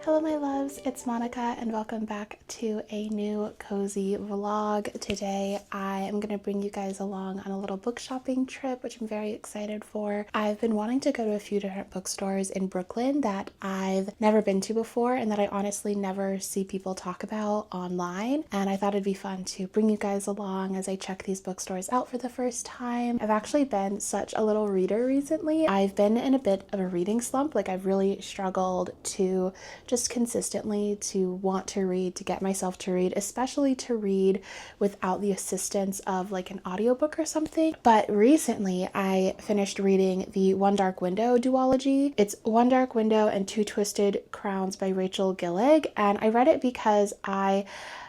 Hello my loves, it's Monica and welcome back to a new cozy vlog. Today I am going to bring you guys along on a little book shopping trip, which I'm very excited for. I've been wanting to go to a few different bookstores in Brooklyn that I've never been to before and that I honestly never see people talk about online, and I thought it'd be fun to bring you guys along as I check these bookstores out for the first time. I've actually been such a little reader recently. I've been in a bit of a reading slump. I've really struggled to just consistently to want to read, to get myself to read, especially to read without the assistance of an audiobook or something. But recently I finished reading the One Dark Window duology. It's One Dark Window and Two Twisted Crowns by Rachel Gillig, and I read it because I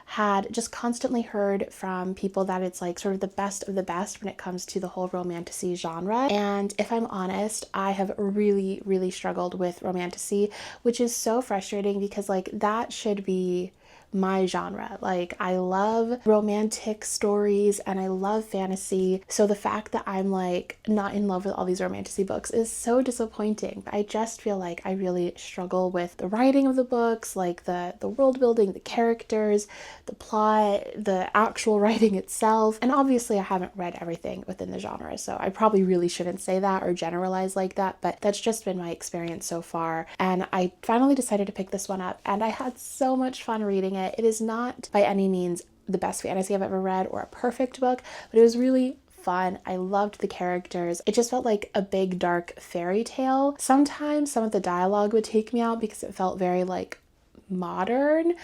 had just constantly heard from people that it's sort of the best of the best when it comes to the whole romantasy genre. And if I'm honest, I have really struggled with romantasy, which is so frustrating because that should be my genre. I love romantic stories and I love fantasy, so the fact that I'm not in love with all these romantasy books is so disappointing. I just feel like I really struggle with the writing of the books, the world building, the characters, the plot, the actual writing itself. And obviously I haven't read everything within the genre, so I probably really shouldn't say that or generalize like that, but that's just been my experience so far. And I finally decided to pick this one up and I had so much fun reading it. It is not by any means the best fantasy I've ever read or a perfect book, but it was really fun. I loved the characters. It just felt like a big dark fairy tale. Sometimes some of the dialogue would take me out because it felt very modern,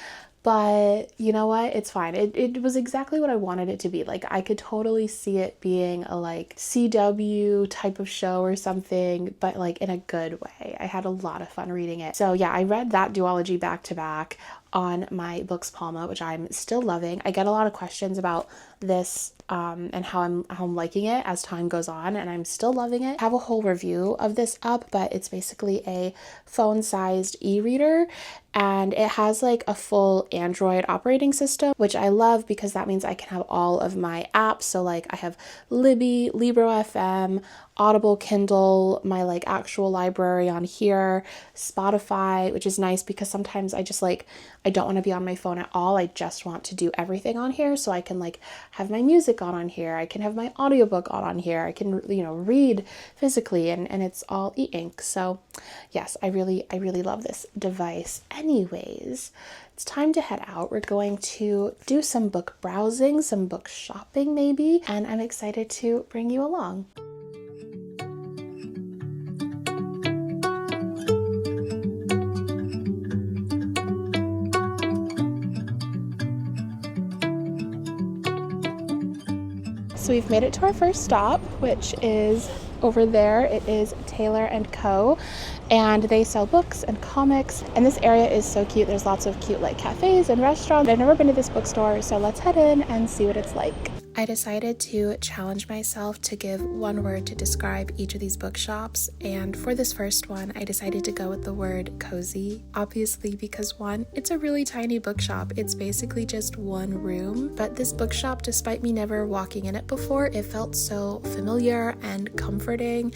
but you know what? It's fine. It was exactly what I wanted it to be. I could totally see it being a CW type of show or something, but in a good way. I had a lot of fun reading it. So yeah, I read that duology back to back on my Books Palma, which I'm still loving. I get a lot of questions about this and how I'm liking it as time goes on, and I'm still loving it. I have a whole review of this up, but it's basically a phone-sized e-reader, and it has a full Android operating system, which I love because that means I can have all of my apps. So I have Libby, Libro FM, Audible, Kindle, my actual library on here, Spotify, which is nice because sometimes I just I don't want to be on my phone at all. I just want to do everything on here. So I can have my music on here. I can have my audiobook on here. I can, read physically and it's all e-ink. So yes, I really love this device. Anyways, it's time to head out. We're going to do some book browsing, some book shopping maybe, and I'm excited to bring you along. So we've made it to our first stop, which is over there. It is Taylor & Co. and they sell books and comics, and this area is so cute. There's lots of cute cafes and restaurants. I've never been to this bookstore, so let's head in and see what it's like. I decided to challenge myself to give one word to describe each of these bookshops, and for this first one I decided to go with the word cozy, obviously because one, it's a really tiny bookshop. It's basically just one room, but this bookshop, despite me never walking in it before, it felt so familiar and comforting.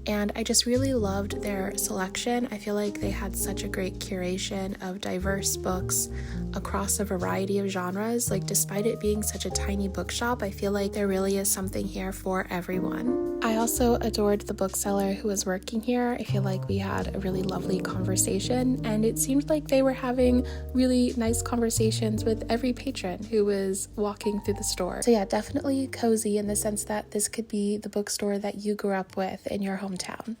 And I just really loved their selection. I feel like they had such a great curation of diverse books across a variety of genres. Despite it being such a tiny bookshop, I feel like there really is something here for everyone. I also adored the bookseller who was working here. I feel like we had a really lovely conversation, and it seemed like they were having really nice conversations with every patron who was walking through the store. So yeah, definitely cozy in the sense that this could be the bookstore that you grew up with in your hometown.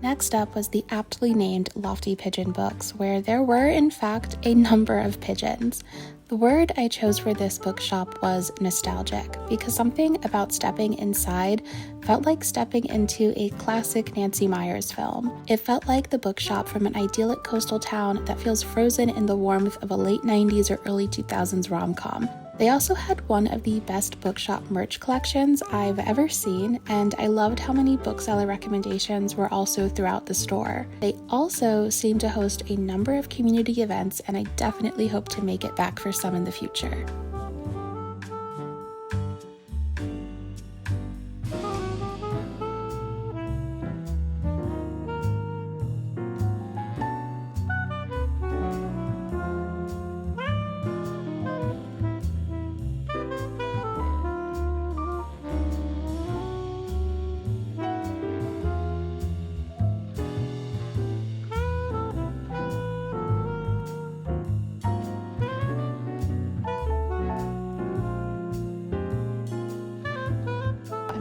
Next up was the aptly named Lofty Pigeon Books, where there were in fact a number of pigeons. The word I chose for this bookshop was nostalgic, because something about stepping inside felt like stepping into a classic Nancy Meyers film. It felt like the bookshop from an idyllic coastal town that feels frozen in the warmth of a late 90s or early 2000s rom-com. They also had one of the best bookshop merch collections I've ever seen, and I loved how many bookseller recommendations were also throughout the store. They also seem to host a number of community events, and I definitely hope to make it back for some in the future.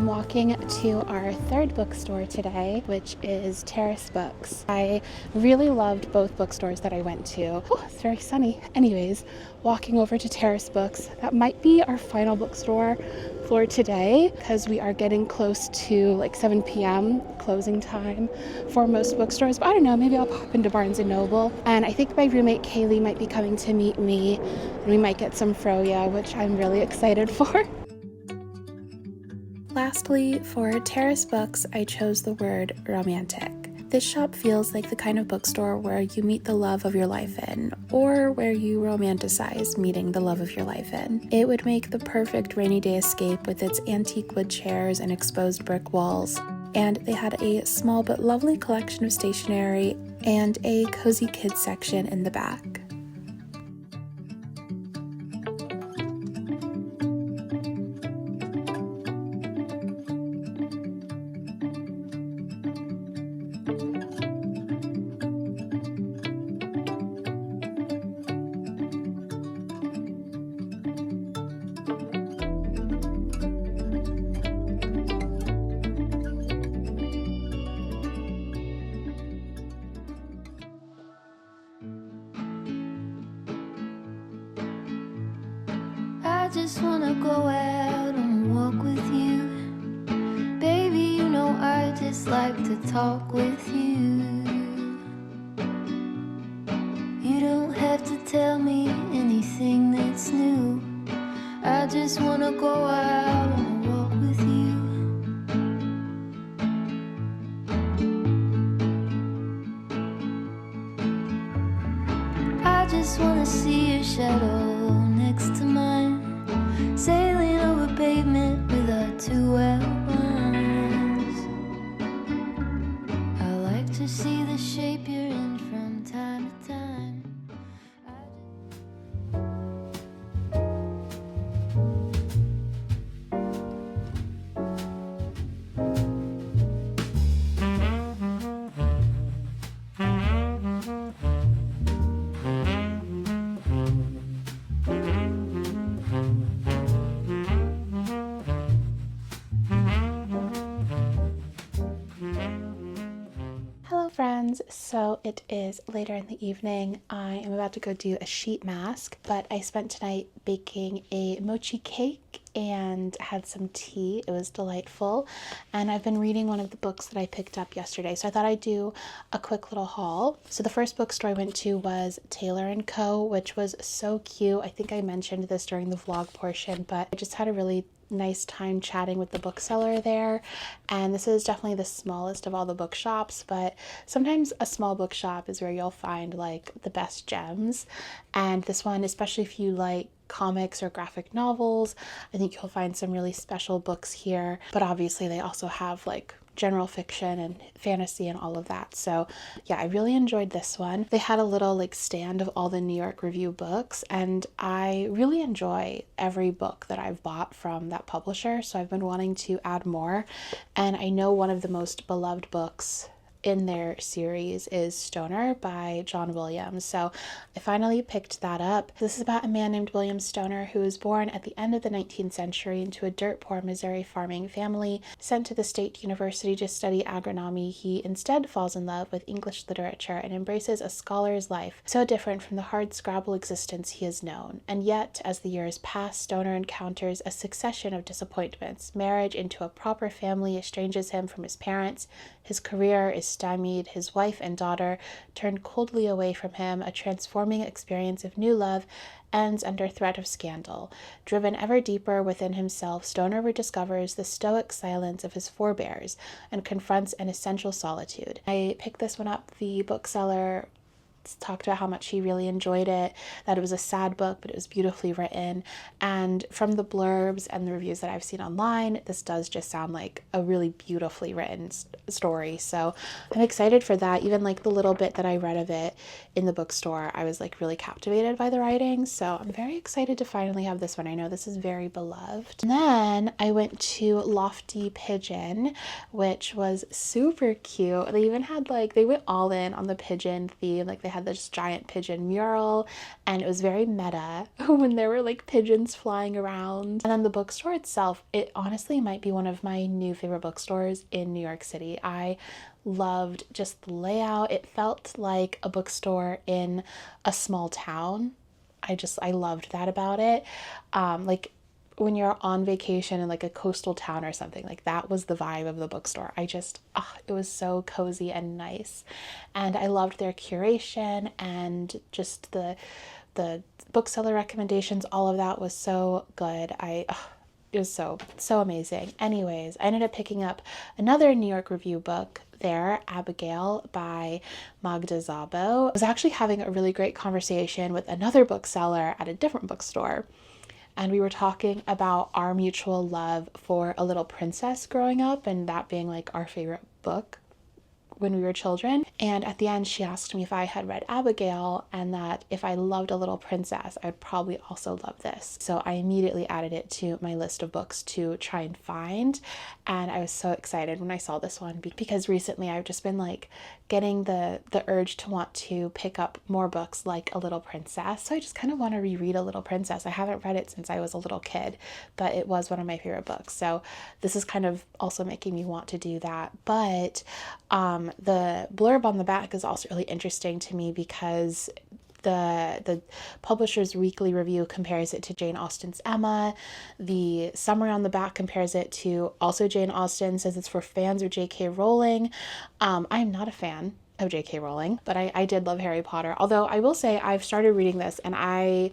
walking to our third bookstore today, which is Terrace Books. I really loved both bookstores that I went to. Oh, it's very sunny. Anyways, walking over to Terrace Books. That might be our final bookstore for today because we are getting close to like 7 p.m. closing time for most bookstores. But I don't know, maybe I'll pop into Barnes & Noble. And I think my roommate Kaylee might be coming to meet me, and we might get some froyo, which I'm really excited for. Lastly, for Terrace Books, I chose the word romantic. This shop feels like the kind of bookstore where you meet the love of your life in, or where you romanticize meeting the love of your life in. It would make the perfect rainy day escape with its antique wood chairs and exposed brick walls. And they had a small but lovely collection of stationery and a cozy kids section in the back. I just wanna go out and walk with you. Baby, you know I just like to talk with you. You don't have to tell me anything that's new. I just wanna go out and walk with you. I just wanna see your shadow next to mine, sailing over pavement with our two outlines. I like to see the shape you're in from time to time. Hello friends, so it is later in the evening. I am about to go do a sheet mask, but I spent tonight baking a mochi cake and had some tea. It was delightful, and I've been reading one of the books that I picked up yesterday, so I thought I'd do a quick little haul. So the first bookstore I went to was Taylor & Co., which was so cute. I think I mentioned this during the vlog portion, but I just had a really nice time chatting with the bookseller there. And this is definitely the smallest of all the bookshops, but sometimes a small bookshop is where you'll find like the best gems. And this one, especially if you like comics or graphic novels, I think you'll find some really special books here. But obviously they also have like general fiction and fantasy and all of that. So yeah, I really enjoyed this one. They had a little like stand of all the New York Review books, and I really enjoy every book that I've bought from that publisher, so I've been wanting to add more. And I know one of the most beloved books in their series is Stoner by John Williams, so I finally picked that up. This is about a man named William Stoner who was born at the end of the 19th century into a dirt poor Missouri farming family. Sent to the State University to study agronomy, he instead falls in love with English literature and embraces a scholar's life so different from the hard scrabble existence he has known. And yet, as the years pass, Stoner encounters a succession of disappointments. Marriage into a proper family estranges him from his parents. His career is stymied, his wife and daughter turn coldly away from him, a transforming experience of new love ends under threat of scandal. Driven ever deeper within himself, Stoner rediscovers the stoic silence of his forebears and confronts an essential solitude. I picked this one up. The bookseller talked about how much he really enjoyed it, that it was a sad book, but it was beautifully written. And from the blurbs and the reviews that I've seen online, this does just sound like a really beautifully written story. So I'm excited for that. Even like the little bit that I read of it in the bookstore, I was like really captivated by the writing. So I'm very excited to finally have this one. I know this is very beloved. And then I went to Lofty Pigeon, which was super cute. They even had like, they went all in on the pigeon theme. Like they They had this giant pigeon mural, and it was very meta when there were like pigeons flying around. And then the bookstore itself, it honestly might be one of my new favorite bookstores in New York City. I loved just the layout. It felt like a bookstore in a small town. I loved that about it. Like when you're on vacation in like a coastal town or something, like that was the vibe of the bookstore. It was so cozy and nice. And I loved their curation and just the bookseller recommendations. All of that was so good. It was so amazing. Anyways, I ended up picking up another New York Review book there, Abigail by Magda. I was actually having a really great conversation with another bookseller at a different bookstore, and we were talking about our mutual love for A Little Princess growing up, and that being like our favorite book when we were children. And at the end, she asked me if I had read Abigail, and that if I loved A Little Princess, I'd probably also love this. So I immediately added it to my list of books to try and find. And I was so excited when I saw this one because recently I've just been like getting the urge to want to pick up more books like A Little Princess. So I just kind of want to reread A Little Princess. I haven't read it since I was a little kid, but it was one of my favorite books. So this is kind of also making me want to do that. But the blurb on the back is also really interesting to me because the publisher's weekly review compares it to Jane Austen's Emma. The summary on the back compares it to also Jane Austen, says it's for fans of J.K. Rowling. I'm not a fan of J.K. Rowling, but I did love Harry Potter. Although I will say I've started reading this, and I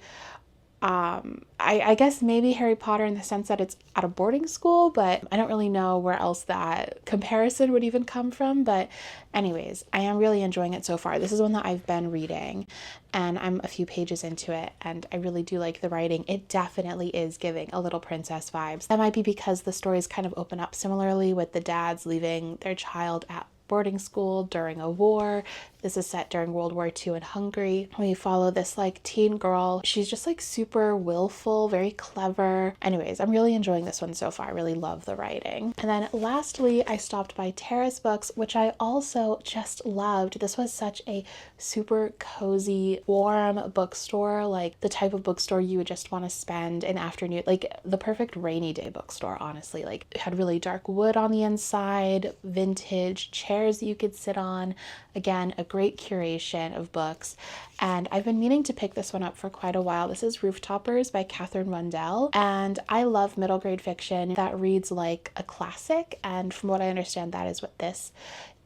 guess maybe Harry Potter in the sense that it's at a boarding school, but I don't really know where else that comparison would even come from. But anyways, I am really enjoying it so far. This is one that I've been reading, and I'm a few pages into it, and I really do like the writing. It definitely is giving A Little Princess vibes. That might be because the stories kind of open up similarly with the dads leaving their child at boarding school during a war. This is set during World War II in Hungary. We follow this like teen girl. She's just like super willful, very clever. Anyways, I'm really enjoying this one so far. I really love the writing. And then lastly, I stopped by Terrace Books, which I also just loved. This was such a super cozy, warm bookstore, like the type of bookstore you would just want to spend an afternoon, like the perfect rainy day bookstore, honestly. Like it had really dark wood on the inside, vintage chairs that you could sit on. Again, a great curation of books. And I've been meaning to pick this one up for quite a while. This is Rooftoppers by Katherine Rundell. And I love middle grade fiction that reads like a classic. And from what I understand, that is what this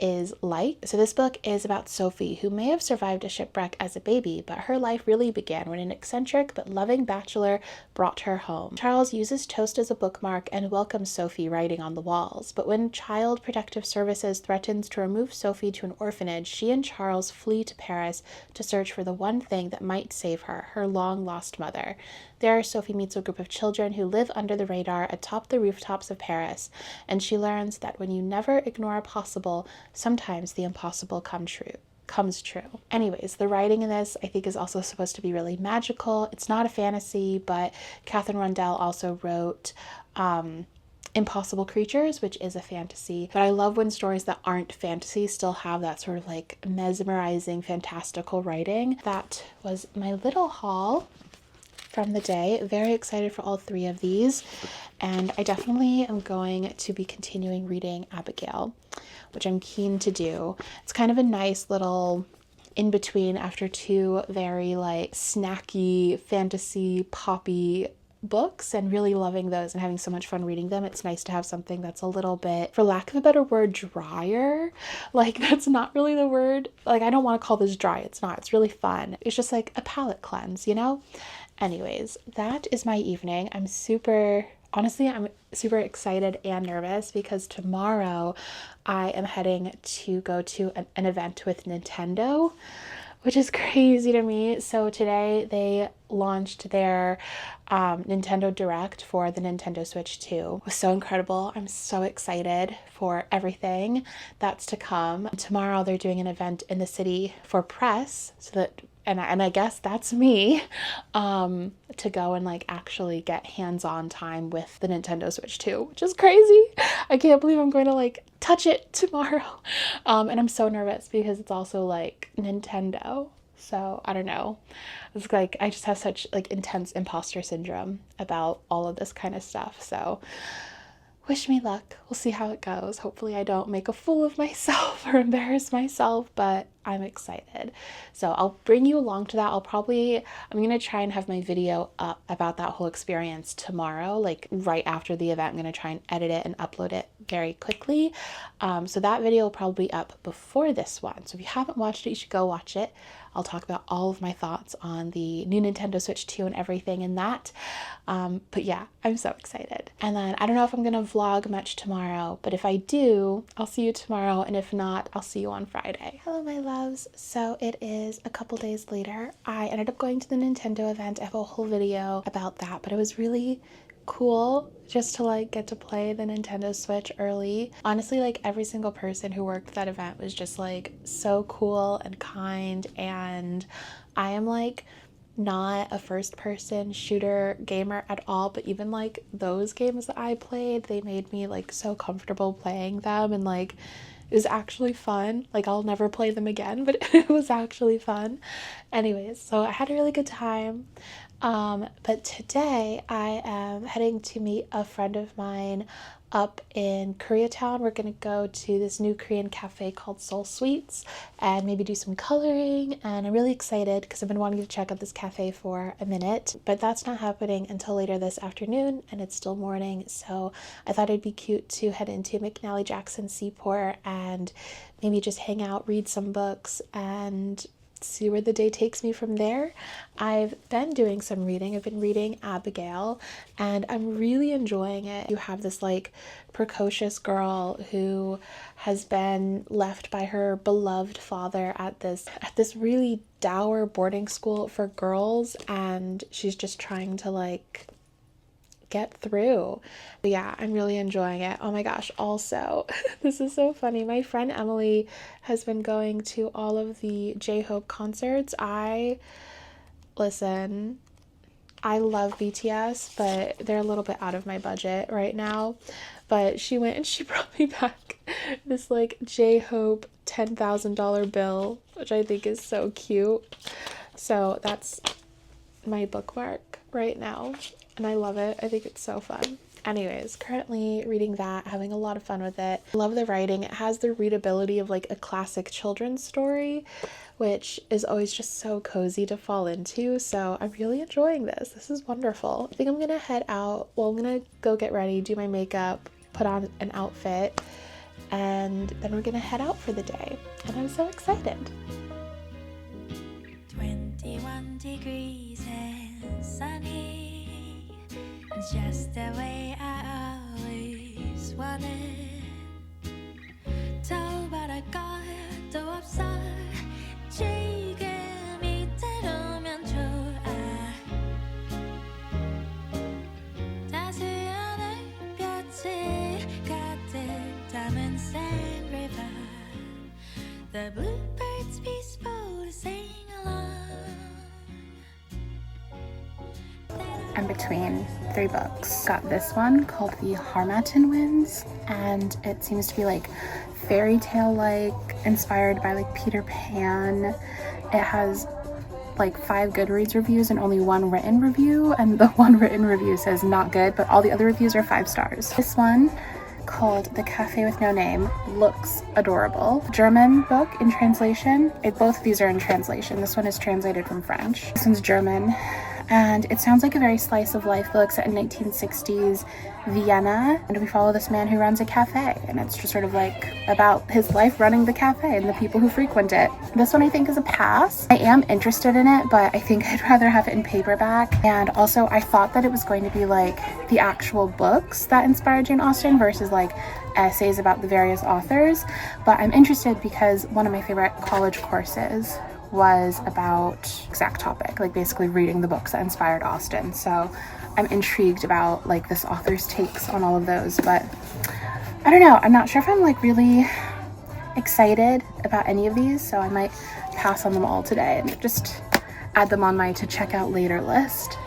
is like. So this book is about Sophie, who may have survived a shipwreck as a baby, but her life really began when an eccentric but loving bachelor brought her home. Charles uses toast as a bookmark and welcomes Sophie writing on the walls, but when Child Protective Services threatens to remove Sophie to an orphanage, she and Charles flee to Paris to search for the one thing that might save her long-lost mother. There, Sophie meets a group of children who live under the radar atop the rooftops of Paris, and she learns that when you never ignore a possible, sometimes the impossible comes true. Anyways, the writing in this I think is also supposed to be really magical. It's not a fantasy, but Katherine Rundell also wrote Impossible Creatures, which is a fantasy. But I love when stories that aren't fantasy still have that sort of like mesmerizing, fantastical writing. That was my little haul from the day. Very excited for all three of these, and I definitely am going to be continuing reading Abigail, which I'm keen to do. It's kind of a nice little in between after two very like snacky fantasy poppy books, and really loving those and having so much fun reading them. It's nice to have something that's a little bit, for lack of a better word, drier. Like that's not really the word. Like I don't want to call this dry. It's not. It's really fun. It's just like a palate cleanse, you know? Anyways, that is my evening. I'm super excited and nervous because tomorrow I am heading to go to an event with Nintendo, which is crazy to me. So today they launched their Nintendo Direct for the Nintendo Switch 2. It was so incredible. I'm so excited for everything that's to come. Tomorrow they're doing an event in the city for press, so that and I guess that's me, to go and like actually get hands-on time with the Nintendo Switch 2, which is crazy. I can't believe I'm going to like touch it tomorrow. And I'm so nervous because it's also like Nintendo. So I don't know. It's like I just have such like intense imposter syndrome about all of this kind of stuff. So wish me luck. We'll see how it goes. Hopefully I don't make a fool of myself or embarrass myself, but I'm excited. So I'll bring you along to that. I'm going to try and have my video up about that whole experience tomorrow, like right after the event. I'm going to try and edit it and upload it very quickly. So that video will probably be up before this one. So if you haven't watched it, you should go watch it. I'll talk about all of my thoughts on the new Nintendo Switch 2 and everything in that. But yeah, I'm so excited. And then I don't know if I'm gonna vlog much tomorrow, but if I do, I'll see you tomorrow. And if not, I'll see you on Friday. Hello, my loves. So it is a couple days later. I ended up going to the Nintendo event. I have a whole video about that, but it was really cool just to like get to play the Nintendo Switch early. Honestly, like every single person who worked that event was just like so cool and kind, and I am like not a first person shooter gamer at all, but even like those games that I played, they made me like so comfortable playing them, and like it was actually fun. Like I'll never play them again, but it was actually fun. Anyways, so I had a really good time. But today I am heading to meet a friend of mine up in Koreatown. We're gonna go to this new Korean cafe called Seoul Sweets and maybe do some coloring, and I'm really excited because I've been wanting to check out this cafe for a minute, but that's not happening until later this afternoon and it's still morning, so I thought it'd be cute to head into McNally Jackson Seaport and maybe just hang out, read some books, and see where the day takes me from there. I've been doing some reading. I've been reading Abigail and I'm really enjoying it. You have this like precocious girl who has been left by her beloved father at this really dour boarding school for girls, and she's just trying to like get through. But yeah, I'm really enjoying it. Oh my gosh, also this is so funny, my friend Emily has been going to all of the J-Hope concerts. Listen, I love BTS, but they're a little bit out of my budget right now, but she went and she brought me back this like J-Hope $10,000 bill, which I think is so cute. So that's my bookmark right now, and I love it. I think it's so fun. Anyways, currently reading that, having a lot of fun with it. I love the writing. It has the readability of like a classic children's story, which is always just so cozy to fall into. So I'm really enjoying this. This is wonderful. I think I'm gonna head out. Well, I'm gonna go get ready, do my makeup, put on an outfit, and then we're gonna head out for the day. And I'm so excited. 21 degrees and sunny, just the way I always wanted. 더 바랄 것도 없어, 지금 이대로면 좋아. 따스한 햇볕을 가득 담은 sand river. The bluebirds peaceful to sing along. I'm between 3 books. Got this one called The Harmattan Winds, and it seems to be like fairy tale like, inspired by like Peter Pan. It has like 5 Goodreads reviews and only 1 written review, and the 1 written review says not good, but all the other reviews are 5 stars. This one, called The Cafe with No Name, looks adorable. German book in translation. Both of these are in translation. This one is translated from French. This one's German, and it sounds like a very slice of life book set in 1960s Vienna, and we follow this man who runs a cafe, and it's just sort of like about his life running the cafe and the people who frequent it. This one I think is a pass. I am interested in it, but I think I'd rather have it in paperback, and also I thought that it was going to be like the actual books that inspired Jane Austen versus like essays about the various authors, but I'm interested because one of my favorite college courses was about exact topic, like basically reading the books that inspired Austen. So I'm intrigued about like this author's takes on all of those, but I don't know, I'm not sure if I'm like really excited about any of these, so I might pass on them all today and just add them on my to check out later list.